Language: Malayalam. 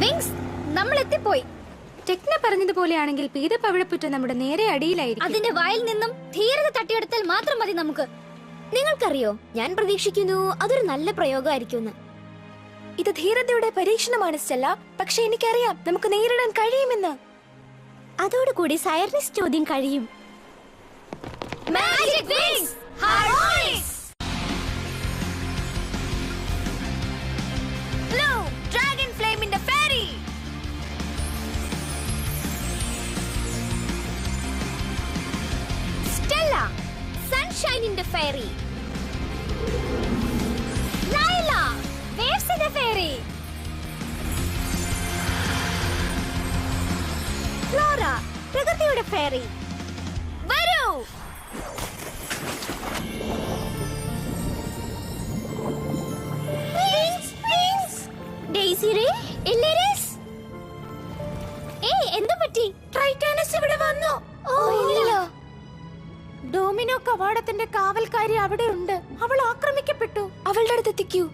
വിങ്സ്, നമ്മൾ എത്തിപ്പോയി. ടെക്ന പറഞ്ഞതുപോലെയാണെങ്കിൽ പീതപ്പവിഴപ്പുറ്റ നമ്മുടെ നേരെ അടിയിലായിരിക്കും. അതിന്റെ വായിൽ നിന്നും ധീരത തട്ടിയെടുത്താൽ മാത്രം മതി നമുക്ക്. നിങ്ങൾക്കറിയോ, ഞാൻ പ്രതീക്ഷിക്കുന്നു അതൊരു നല്ല പ്രയോഗമായിരിക്കും. ഇത് ധീരതയുടെ പരീക്ഷണമാണ് സ്റ്റെല്ല. പക്ഷെ എനിക്കറിയാം നമുക്ക് നേരിടാൻ കഴിയുമെന്ന്. അതോടുകൂടി സൈറസ് ചോദ്യം കഴിയും. Magic wings Harmonix blue dragon ഫ്ലെയിമിന്റെ ഫെയറി സ്റ്റെല്ല സൺഷൈനിന്റെ ഫെയറി ലൈല വേവ്സിന്റെ ഫെയറി ഫ്ലോറ പ്രകൃതിയുടെ ഫെയറി. വരൂ. ഡെയ്സി റേ, എല്ലേരസ്. എന്തു പറ്റി? ട്രൈറ്റാനസ് ഇവിടെ വന്നു. ഇല്ല. ഡോമിനോ കവാടത്തിന്റെ കാവൽക്കാരി അവിടെ ഉണ്ട്. അവൾ ആക്രമിക്കപ്പെട്ടു. അവളുടെ അടുത്ത് എത്തിക്കൂ.